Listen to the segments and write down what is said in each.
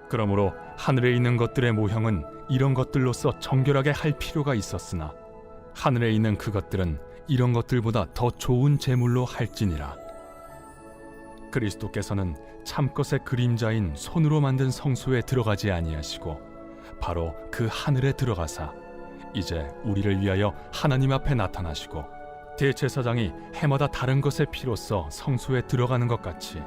그러므로 하늘에 있는 것들의 모형은 이런 것들로서 정결하게 할 필요가 있었으나 하늘에 있는 그것들은 이런 것들보다 더 좋은 제물로 할지니라. 그리스도께서는 참것의 그림자인 손으로 만든 성소에 들어가지 아니하시고 바로 그 하늘에 들어가사 이제 우리를 위하여 하나님 앞에 나타나시고 대제사장이 해마다 다른 것의 피로써 성소에 들어가는 것 같이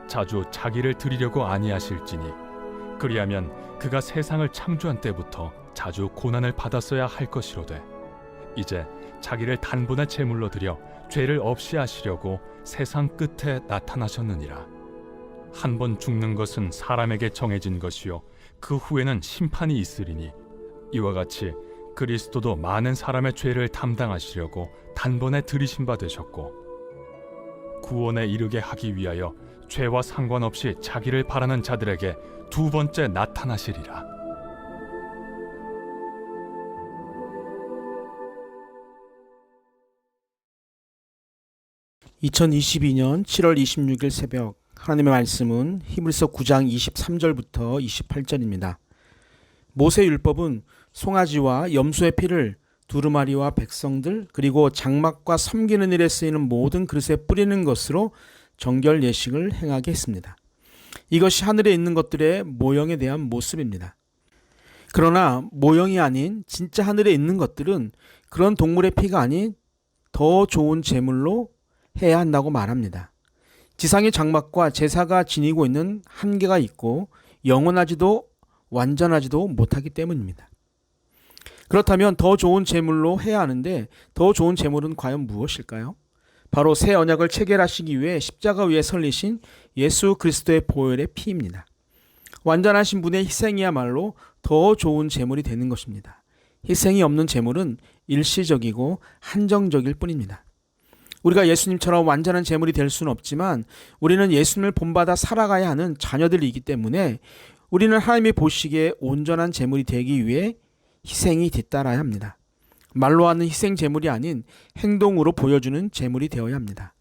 자주 자기를 드리려고 아니하실지니 그리하면 그가 세상을 창조한 때부터 자주 고난을 받았어야 할 것이로되 이제 자기를 단번에 제물로 드려 죄를 없이 하시려고 세상 끝에 나타나셨느니라. 한 번 죽는 것은 사람에게 정해진 것이요 그 후에는 심판이 있으리니 이와 같이 그리스도도 많은 사람의 죄를 담당하시려고 단번에 들이신 바 되셨고 구원에 이르게 하기 위하여 죄와 상관없이 자기를 바라는 자들에게 두 번째 나타나시리라. (2022년 7월 26일) 새벽 하나님의 말씀은 히브리서 9장 23절부터 28절입니다. 모세율법은 송아지와 염소의 피를 두루마리와 백성들 그리고 장막과 섬기는 일에 쓰이는 모든 그릇에 뿌리는 것으로 정결 예식을 행하게 했습니다. 이것이 하늘에 있는 것들의 모형에 대한 모습입니다. 그러나 모형이 아닌 진짜 하늘에 있는 것들은 그런 동물의 피가 아닌 더 좋은 제물로 해야 한다고 말합니다. 지상의 장막과 제사가 지니고 있는 한계가 있고 영원하지도 완전하지도 못하기 때문입니다. 그렇다면 더 좋은 제물로 해야 하는데 더 좋은 제물은 과연 무엇일까요? 바로 새 언약을 체결하시기 위해 십자가 위에 설리신 예수 그리스도의 보혈의 피입니다. 완전하신 분의 희생이야말로 더 좋은 제물이 되는 것입니다. 희생이 없는 제물은 일시적이고 한정적일 뿐입니다. 우리가 예수님처럼 완전한 제물이 될 수는 없지만 우리는 예수님을 본받아 살아가야 하는 자녀들이기 때문에 우리는 하나님이 보시기에 온전한 제물이 되기 위해 희생이 뒤따라야 합니다. 말로 하는 희생 제물이 아닌 행동으로 보여주는 제물이 되어야 합니다.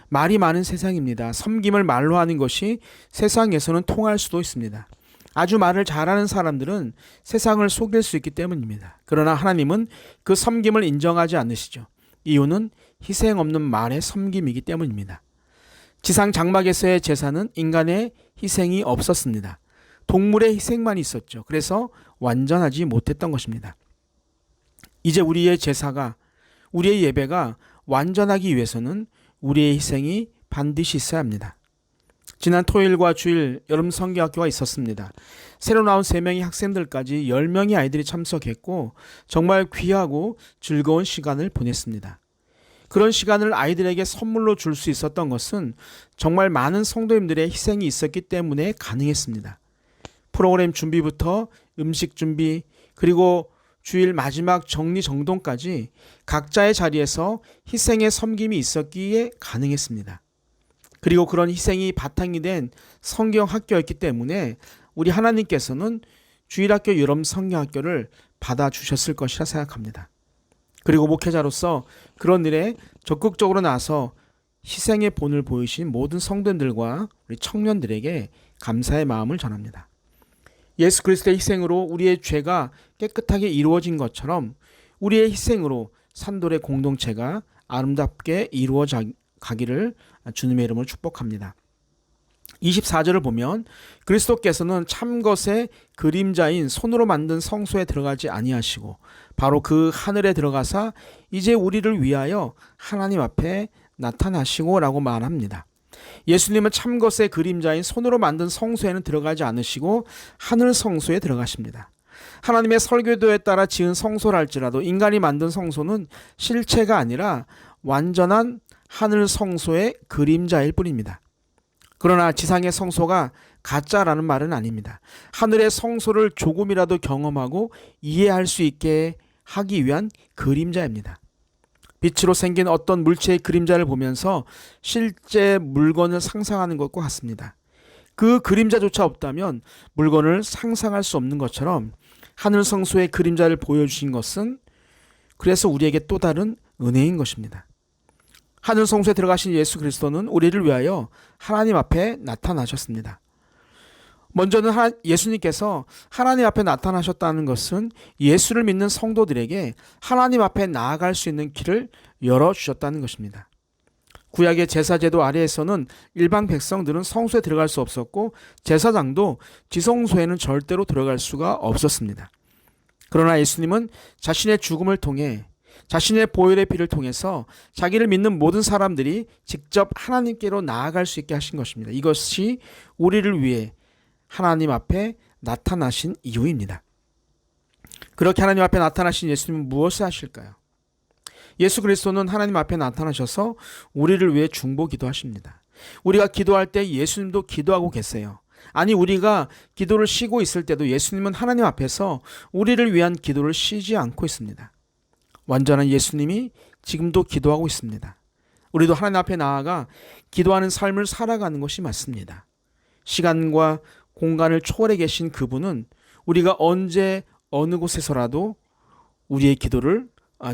말이 많은 세상입니다. 섬김을 말로 하는 것이 세상에서는 통할 수도 있습니다. 아주 말을 잘하는 사람들은 세상을 속일 수 있기 때문입니다. 그러나 하나님은 그 섬김을 인정하지 않으시죠. 이유는 희생 없는 말의 섬김이기 때문입니다. 지상 장막에서의 제사는 인간의 희생이 없었습니다. 동물의 희생만 있었죠. 그래서 완전하지 못했던 것입니다. 이제 우리의 제사가, 우리의 예배가 완전하기 위해서는 우리의 희생이 반드시 있어야 합니다. 지난 토요일과 주일 여름 성경학교가 있었습니다. 새로 나온 3명의 학생들까지 10명의 아이들이 참석했고 정말 귀하고 즐거운 시간을 보냈습니다. 그런 시간을 아이들에게 선물로 줄 수 있었던 것은 정말 많은 성도님들의 희생이 있었기 때문에 가능했습니다. 프로그램 준비부터 음식 준비 그리고 주일 마지막 정리정돈까지 각자의 자리에서 희생의 섬김이 있었기에 가능했습니다. 그리고 그런 희생이 바탕이 된 성경학교였기 때문에 우리 하나님께서는 주일학교 여름 성경학교를 받아주셨을 것이라 생각합니다. 그리고 목회자로서 그런 일에 적극적으로 나서 희생의 본을 보이신 모든 성도들과 우리 청년들에게 감사의 마음을 전합니다. 예수 그리스도의 희생으로 우리의 죄가 깨끗하게 이루어진 것처럼 우리의 희생으로 산돌의 공동체가 아름답게 이루어져 가기를 주님의 이름으로 축복합니다. 24절을 보면 그리스도께서는 참것의 그림자인 손으로 만든 성소에 들어가지 아니하시고 바로 그 하늘에 들어가사 이제 우리를 위하여 하나님 앞에 나타나시고 라고 말합니다. 예수님은 참것의 그림자인 손으로 만든 성소에는 들어가지 않으시고 하늘 성소에 들어가십니다. 하나님의 설계도에 따라 지은 성소랄지라도 인간이 만든 성소는 실체가 아니라 완전한 하늘 성소의 그림자일 뿐입니다. 그러나 지상의 성소가 가짜라는 말은 아닙니다. 하늘의 성소를 조금이라도 경험하고 이해할 수 있게 하기 위한 그림자입니다. 빛으로 생긴 어떤 물체의 그림자를 보면서 실제 물건을 상상하는 것과 같습니다. 그 그림자조차 없다면 물건을 상상할 수 없는 것처럼 하늘 성소의 그림자를 보여주신 것은 그래서 우리에게 또 다른 은혜인 것입니다. 하늘 성소에 들어가신 예수 그리스도는 우리를 위하여 하나님 앞에 나타나셨습니다. 먼저는 예수님께서 하나님 앞에 나타나셨다는 것은 예수를 믿는 성도들에게 하나님 앞에 나아갈 수 있는 길을 열어주셨다는 것입니다. 구약의 제사제도 아래에서는 일반 백성들은 성소에 들어갈 수 없었고 제사장도 지성소에는 절대로 들어갈 수가 없었습니다. 그러나 예수님은 자신의 죽음을 통해 자신의 보혈의 피를 통해서 자기를 믿는 모든 사람들이 직접 하나님께로 나아갈 수 있게 하신 것입니다. 이것이 우리를 위해 하나님 앞에 나타나신 이유입니다. 그렇게 하나님 앞에 나타나신 예수님은 무엇을 하실까요? 예수 그리스도는 하나님 앞에 나타나셔서 우리를 위해 중보 기도하십니다. 우리가 기도할 때 예수님도 기도하고 계세요. 아니, 우리가 기도를 쉬고 있을 때도 예수님은 하나님 앞에서 우리를 위한 기도를 쉬지 않고 있습니다. 완전한 예수님이 지금도 기도하고 있습니다. 우리도 하나님 앞에 나아가 기도하는 삶을 살아가는 것이 맞습니다. 시간과 공간을 초월해 계신 그분은 우리가 언제 어느 곳에서라도 우리의 기도를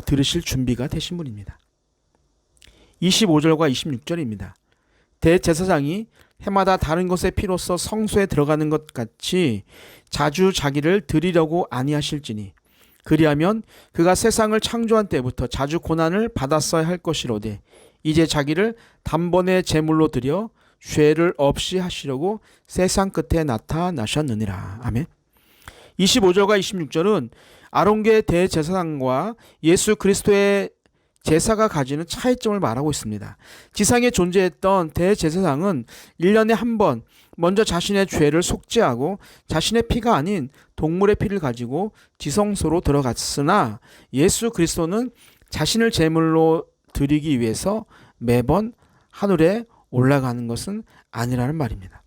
들으실 준비가 되신 분입니다. 25절과 26절입니다. 대제사장이 해마다 다른 것의 피로써 성소에 들어가는 것 같이 자주 자기를 드리려고 아니하실지니 그리하면 그가 세상을 창조한 때부터 자주 고난을 받았어야 할 것이로되 이제 자기를 단번에 제물로 드려 죄를 없이 하시려고 세상 끝에 나타나셨느니라. 아멘. 25절과 26절은 아론계 대제사장과 예수 그리스도의 제사가 가지는 차이점을 말하고 있습니다. 지상에 존재했던 대제사장은 1년에 한 번 먼저 자신의 죄를 속죄하고 자신의 피가 아닌 동물의 피를 가지고 지성소로 들어갔으나 예수 그리스도는 자신을 제물로 드리기 위해서 매번 하늘에 올라가는 것은 아니라는 말입니다.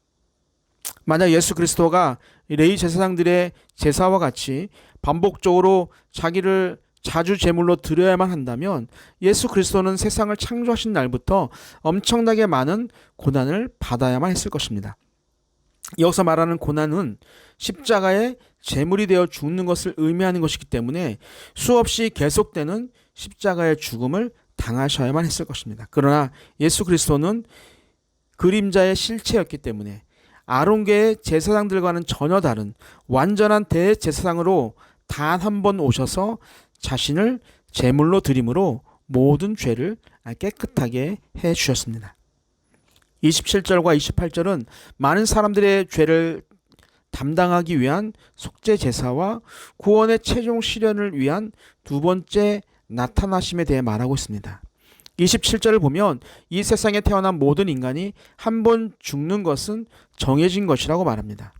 만약 예수 그리스도가 레위 제사장들의 제사와 같이 반복적으로 자기를 자주 제물로 드려야만 한다면 예수 그리스도는 세상을 창조하신 날부터 엄청나게 많은 고난을 받아야만 했을 것입니다. 여기서 말하는 고난은 십자가에 제물이 되어 죽는 것을 의미하는 것이기 때문에 수없이 계속되는 십자가의 죽음을 당하셔야만 했을 것입니다. 그러나 예수 그리스도는 그림자의 실체였기 때문에 아론계의 제사장들과는 전혀 다른 완전한 대제사장으로 단 한 번 오셔서 자신을 제물로 드림으로 모든 죄를 깨끗하게 해 주셨습니다. 27절과 28절은 많은 사람들의 죄를 담당하기 위한 속죄 제사와 구원의 최종 실현을 위한 두 번째 나타나심에 대해 말하고 있습니다. 27절을 보면 이 세상에 태어난 모든 인간이 한 번 죽는 것은 정해진 것이라고 말합니다.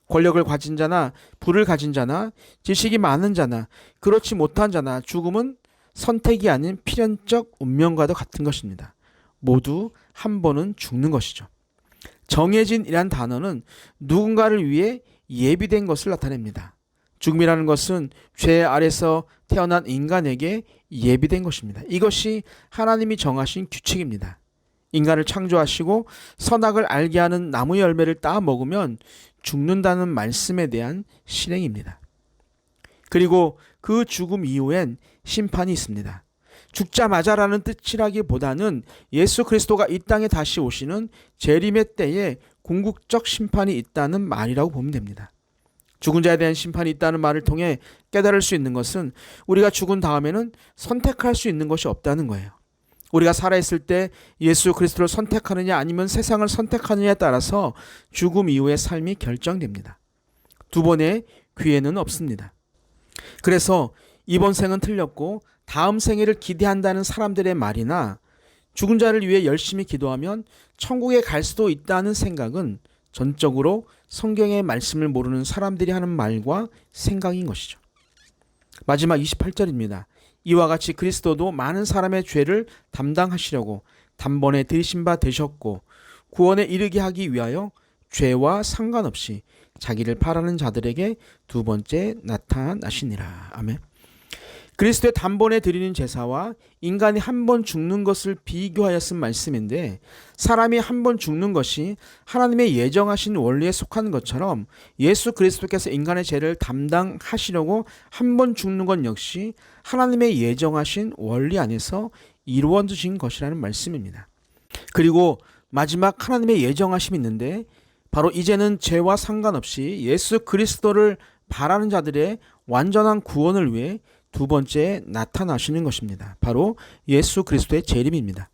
권력을 가진 자나 부를 가진 자나 지식이 많은 자나 그렇지 못한 자나 죽음은 선택이 아닌 필연적 운명과도 같은 것입니다. 모두 한 번은 죽는 것이죠. 정해진이란 단어는 누군가를 위해 예비된 것을 나타냅니다. 죽음이라는 것은 죄 아래서 태어난 인간에게 예비된 것입니다. 이것이 하나님이 정하신 규칙입니다. 인간을 창조하시고 선악을 알게 하는 나무 열매를 따 먹으면 죽는다는 말씀에 대한 실행입니다. 그리고 그 죽음 이후엔 심판이 있습니다. 죽자마자라는 뜻이라기보다는 예수 그리스도가 이 땅에 다시 오시는 재림의 때에 궁극적 심판이 있다는 말이라고 보면 됩니다. 죽은 자에 대한 심판이 있다는 말을 통해 깨달을 수 있는 것은 우리가 죽은 다음에는 선택할 수 있는 것이 없다는 거예요. 우리가 살아있을 때 예수 그리스도를 선택하느냐 아니면 세상을 선택하느냐에 따라서 죽음 이후의 삶이 결정됩니다. 두 번의 기회는 없습니다. 그래서 이번 생은 틀렸고 다음 생애를 기대한다는 사람들의 말이나 죽은 자를 위해 열심히 기도하면 천국에 갈 수도 있다는 생각은 전적으로 성경의 말씀을 모르는 사람들이 하는 말과 생각인 것이죠. 마지막 28절입니다. 이와 같이 그리스도도 많은 사람의 죄를 담당하시려고 단번에 들이신 바 되셨고 구원에 이르게 하기 위하여 죄와 상관없이 자기를 바라는 자들에게 두 번째 나타나시니라. 아멘. 그리스도의 단번에 드리는 제사와 인간이 한 번 죽는 것을 비교하여 쓴 말씀인데, 사람이 한 번 죽는 것이 하나님의 예정하신 원리에 속한 것처럼 예수 그리스도께서 인간의 죄를 담당하시려고 한 번 죽는 것 역시 하나님의 예정하신 원리 안에서 이루어진 것이라는 말씀입니다. 그리고 마지막 하나님의 예정하심이 있는데, 바로 이제는 죄와 상관없이 예수 그리스도를 바라는 자들의 완전한 구원을 위해 두 번째 나타나시는 것입니다. 바로 예수 그리스도의 재림입니다.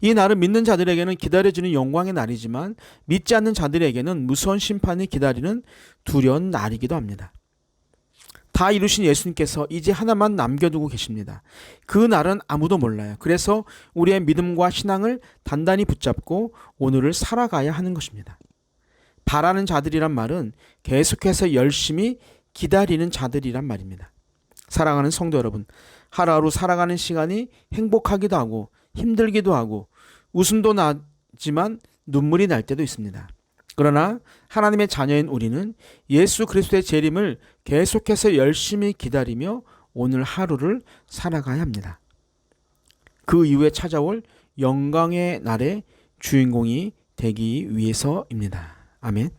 이 날은 믿는 자들에게는 기다려지는 영광의 날이지만 믿지 않는 자들에게는 무서운 심판이 기다리는 두려운 날이기도 합니다. 다 이루신 예수님께서 이제 하나만 남겨두고 계십니다. 그 날은 아무도 몰라요. 그래서 우리의 믿음과 신앙을 단단히 붙잡고 오늘을 살아가야 하는 것입니다. 바라는 자들이란 말은 계속해서 열심히 기다리는 자들이란 말입니다. 사랑하는 성도 여러분, 하루하루 살아가는 시간이 행복하기도 하고 힘들기도 하고 웃음도 나지만 눈물이 날 때도 있습니다. 그러나 하나님의 자녀인 우리는 예수 그리스도의 재림을 계속해서 열심히 기다리며 오늘 하루를 살아가야 합니다. 그 이후에 찾아올 영광의 날의 주인공이 되기 위해서입니다. 아멘.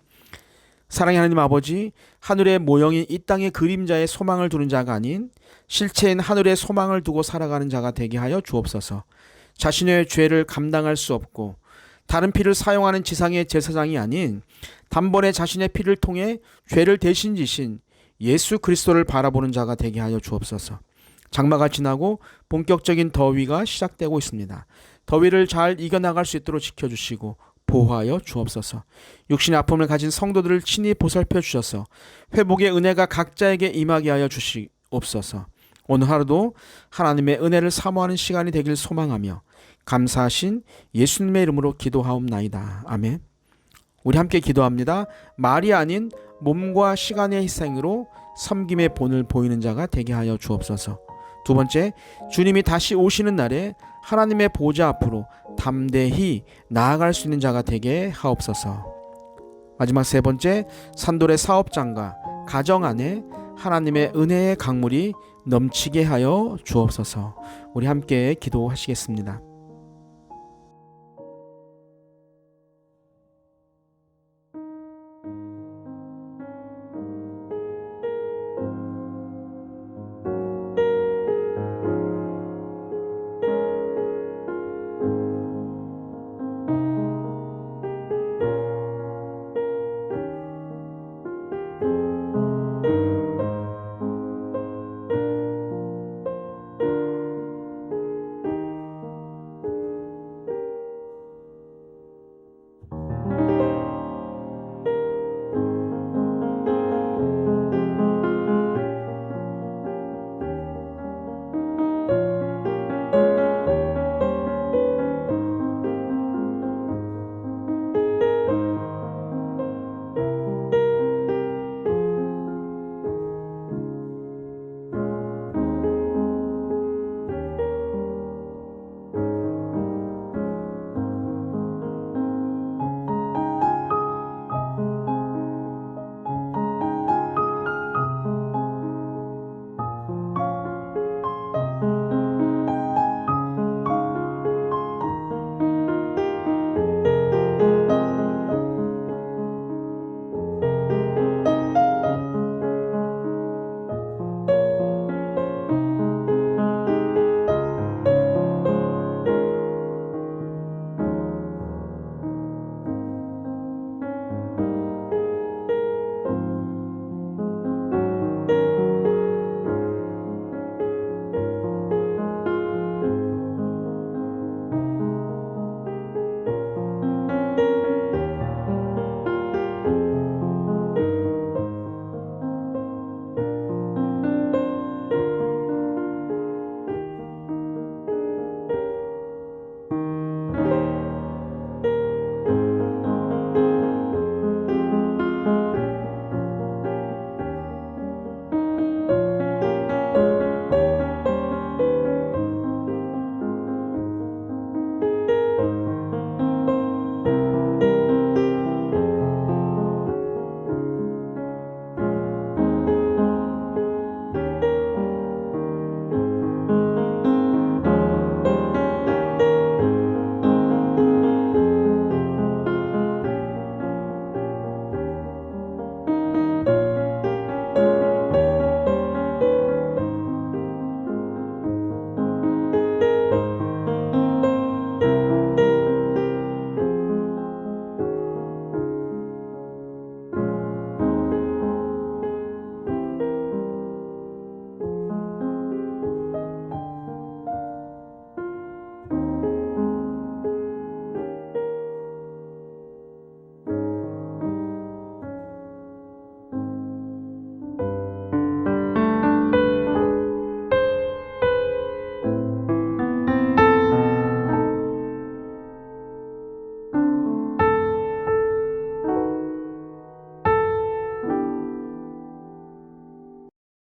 사랑의 하나님 아버지, 하늘의 모형인 이 땅의 그림자에 소망을 두는 자가 아닌 실체인 하늘의 소망을 두고 살아가는 자가 되게 하여 주옵소서. 자신의 죄를 감당할 수 없고 다른 피를 사용하는 지상의 제사장이 아닌 단번에 자신의 피를 통해 죄를 대신 지신 예수 그리스도를 바라보는 자가 되게 하여 주옵소서. 장마가 지나고 본격적인 더위가 시작되고 있습니다. 더위를 잘 이겨나갈 수 있도록 지켜주시고 보호하여 주옵소서. 육신의 아픔을 가진 성도들을 친히 보살펴 주셔서 회복의 은혜가 각자에게 임하게 하여 주시옵소서. 오늘 하루도 하나님의 은혜를 사모하는 시간이 되길 소망하며 감사하신 예수님의 이름으로 기도하옵나이다. 아멘. 우리 함께 기도합니다. 말이 아닌 몸과 시간의 희생으로 섬김의 본을 보이는 자가 되게 하여 주옵소서. 두 번째, 주님이 다시 오시는 날에 하나님의 보좌 앞으로 담대히 나아갈 수 있는 자가 되게 하옵소서. 마지막 세 번째, 산돌의 사업장과 가정 안에 하나님의 은혜의 강물이 넘치게 하여 주옵소서. 우리 함께 기도하시겠습니다.